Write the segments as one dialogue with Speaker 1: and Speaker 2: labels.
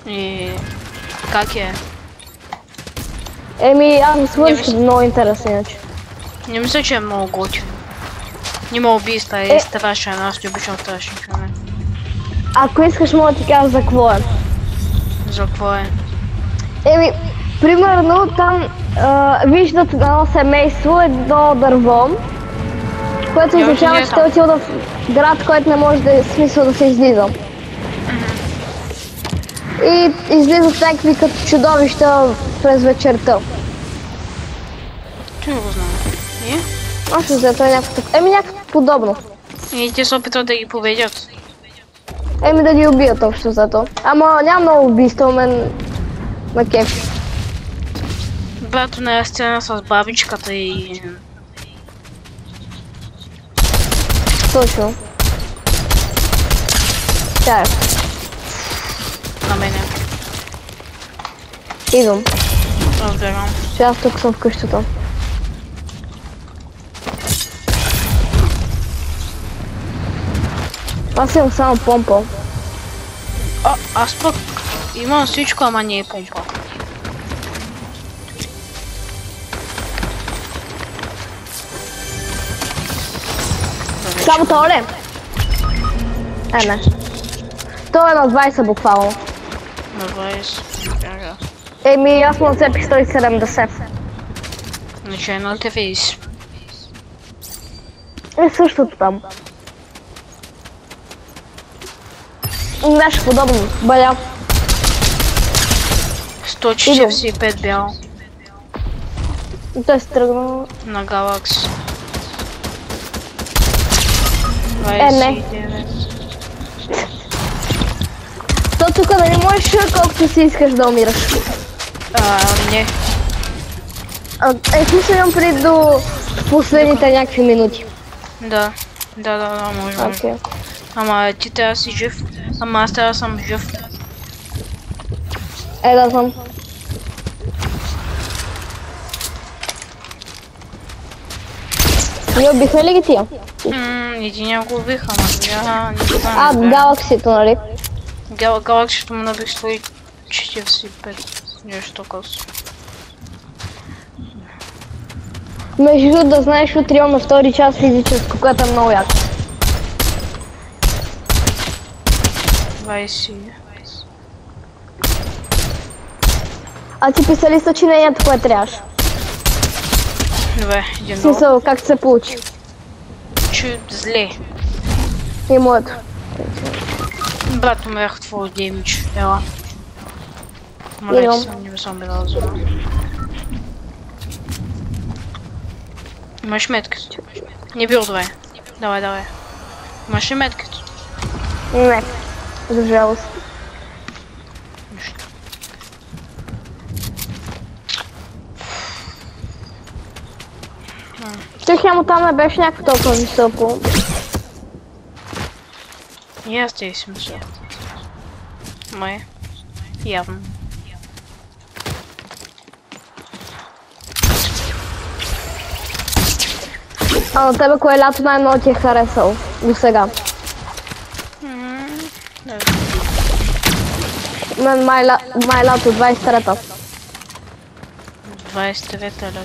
Speaker 1: И как е?
Speaker 2: Еми, аз не свърших много интересно иначе.
Speaker 1: Не мисля, че е много готино. Има убийства и страшен, аз не обичам страшни филми.
Speaker 2: Ако искаш, мога да ти кажа за какво е.
Speaker 1: За какво е?
Speaker 2: Еми, примерно там виждат едно семейство, едно дърво, което означава, че те отиват в град, който не може да е смисъл да се излиза. И излизат някакви като чудовища през вечерта.
Speaker 1: Че не го знам. И?
Speaker 2: Още взето е някакво... Еми, някакво подобно.
Speaker 1: И те се опитват да ги победят.
Speaker 2: Еми да ги убият общо взето. Ама няма много убийства, мен ме кефи.
Speaker 1: Брато на сцена с бабичката и...
Speaker 2: Точно. Тя е.
Speaker 1: На мене.
Speaker 2: Идвам.
Speaker 1: Разбирам.
Speaker 2: Че аз тук съм в къщата. Аз имам само помпа.
Speaker 1: Аз пък имам всичко, ама не е помпа.
Speaker 2: Само това ли? Не. То е на 20 буквално.
Speaker 1: На 20.
Speaker 2: Еми, аз му нацепих 170.
Speaker 1: Значи е на 30.
Speaker 2: Е същото там. Нещо подобно, бъля.
Speaker 1: 145 бял.
Speaker 2: Той се тръгна.
Speaker 1: На Галакс.
Speaker 2: Не. То тук нали можеш колкото си искаш да умираш.
Speaker 1: Не.
Speaker 2: Смисъл имам преди до последните някакви минути.
Speaker 1: Да, може.
Speaker 2: Окей.
Speaker 1: Ама ти трябва да си жив. Ама аз трябва да съм жив.
Speaker 2: Да съм. Не убиха ли ги тия?
Speaker 1: Един го убих, ама сега не знам.
Speaker 2: Галаксито, нали?
Speaker 1: Галаксито му набих 145. Нещо къс.
Speaker 2: Между другото да знаеш, утре имаме втори час физическо, което е много яко.
Speaker 1: 20.
Speaker 2: А ти писали съчинението, което трябваш?
Speaker 1: Добре, един
Speaker 2: В смисъл, как се получи?
Speaker 1: Зле.
Speaker 2: И моето.
Speaker 1: Брат, умрях твой демидж. Ела. Моля се, не съм била зла. Имаш метката? Не бил добре. Давай. Имаш ли метката?
Speaker 2: Не. За жалост. Той хемо там не беше някакво толкова високо.
Speaker 1: И аз те си мисля. Май. Явно.
Speaker 2: А на тебе кое лято най-много ти е харесало до сега? Мен май лято 23-та.
Speaker 1: 23-та или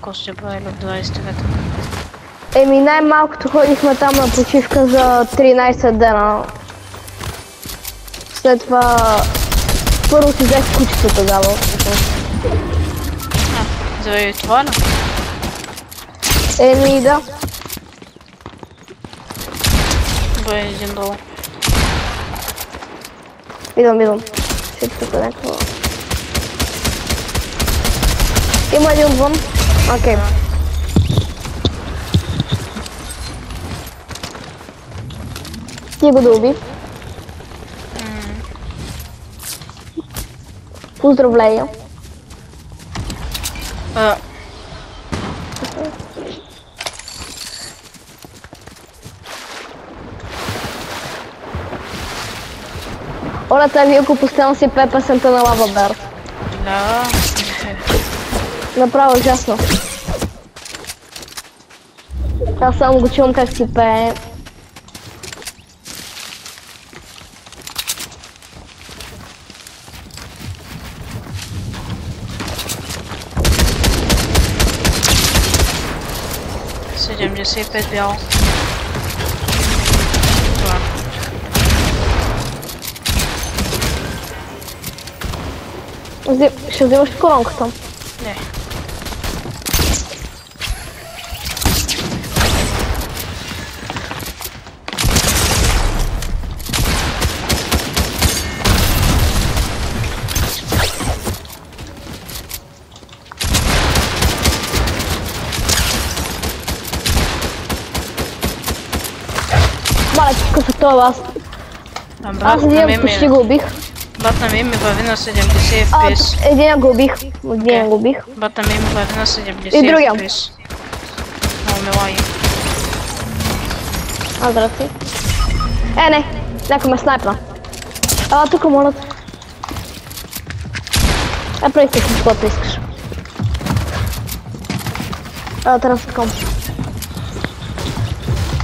Speaker 1: Кости правили от 23-та?
Speaker 2: Еми най-малкото ходихме там на почивка за 13 дена. След това първо си взех кучето тогава.
Speaker 1: Заради това ли?
Speaker 2: Еми да.
Speaker 1: Добре, един долу.
Speaker 2: Идвам. Ще тук някакво. Има един вън. Окей. Ти го да уби. Поздравления. Олета, вие ако постоянно си пее песента на Лава Бер.
Speaker 1: Да.
Speaker 2: Направо ужасно. Аз само го чувам как си пее.
Speaker 1: 75 бял.
Speaker 2: Ще вземаш колонката?
Speaker 1: Не.
Speaker 2: Мале, какъв е това аз? Аз един почти го убих.
Speaker 1: Бат на ми върви на 70 FPS.
Speaker 2: Един го убих. Един го убих.
Speaker 1: Бат на ми върви на 70
Speaker 2: И другия.
Speaker 1: FPS. Много ме лаги.
Speaker 2: Здрасти. Не, някой ме снайпна. Тук моля. Прави си каквото искаш. Трябва да таком.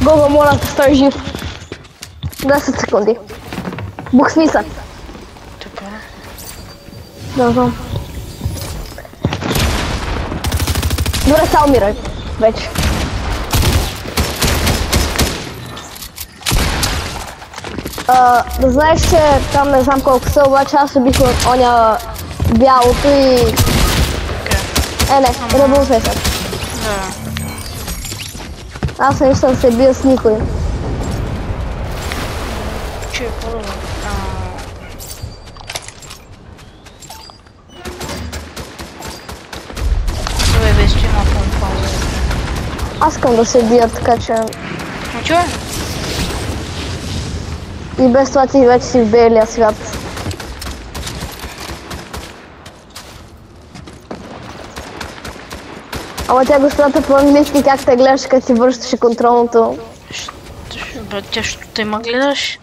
Speaker 2: Гого, моля да стой жив. 10 секунди. Буксни се.
Speaker 1: Така.
Speaker 2: Да знам. Добре, сега умирай. Вече. Да знаеш, че там не знам колко са, обаче аз убих оня бялото и... Не, ребълзвай се.
Speaker 1: Да.
Speaker 2: Аз не искам да се бия с никой.
Speaker 1: Че е първо. Добре, без че има пауза.
Speaker 2: Аз искам да се бия, така че...
Speaker 1: Ну чё?
Speaker 2: И без това ти вече си в белия свят. Ама тя господата по-английски как те гледаш, като си връщаше контролното?
Speaker 1: Тя що те ма гледаш?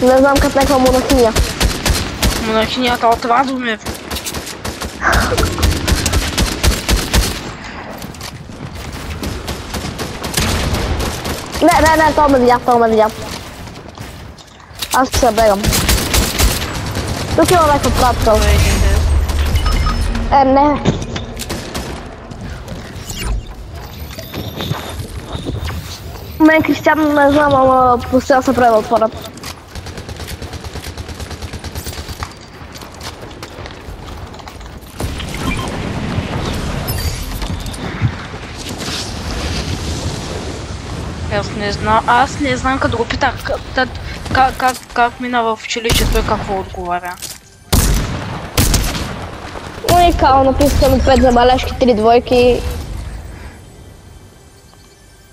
Speaker 2: Не знам, като някаква монахиня.
Speaker 1: Монахинята от Радомир.
Speaker 2: Не, това ме видя. Аз ще се бегам. Тук има някаква пратка. Не. Мен Кристиан не знам, ама постоянно се прави да отворят.
Speaker 1: Аз не знам, като го питах как мина в училището и какво отговаря.
Speaker 2: Уникално, написано 5 забележки, 3 двойки.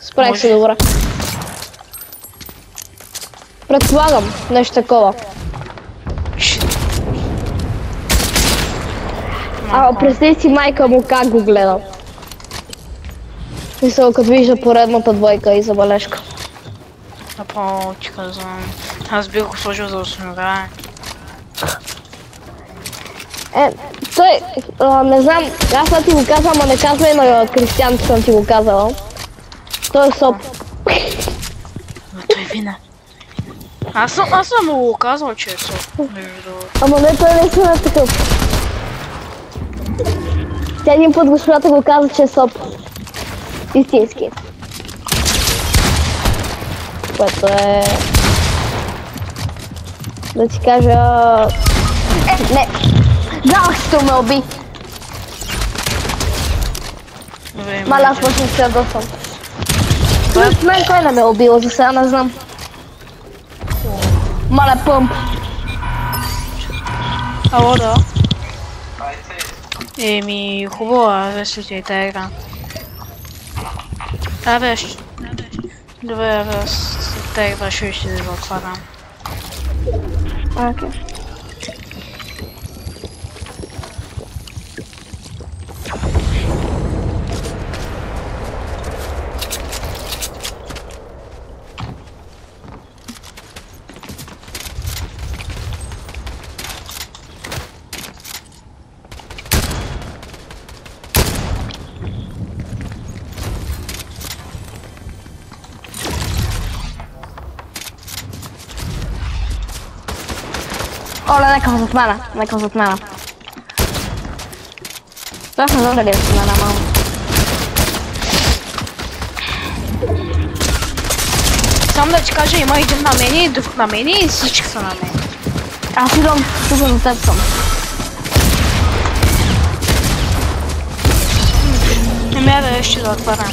Speaker 2: Справих се добре. Предполагам, нещо такова. Представи си майка му как го гледа. Мисля, като вижда поредната двойка и забележка.
Speaker 1: Направо ти казвам. Аз бих го сложил за осмиране.
Speaker 2: Той, не знам, аз съм ти го казвам, ама не казвай на Кристиан, че съм ти го казала. Той е соп.
Speaker 1: Но той вина. Аз съм му го казал, че е соп.
Speaker 2: Ама не, той не е такъв. Тя един път господата го каза, че е соп. Истински. Което е... Да ти кажа... Не! Галахто ме уби! Мале, аз почнах се ядосвам. Плюс мен кой не ме убил, за сега не знам. Мале, пъмп.
Speaker 1: Ало, да. Еми, хубаво, виж ли ти е тая игра. Виж. Добре, аз тая игра ще да го отварям.
Speaker 2: Окей. Оле, някакъв зад мене. Аз не знам дали е зад мене, мамо.
Speaker 1: Само да ти кажа, има един на мене и друг на мене и всички са на мене.
Speaker 2: Аз идвам, тук за теб съм.
Speaker 1: Не ме да ще да отварям.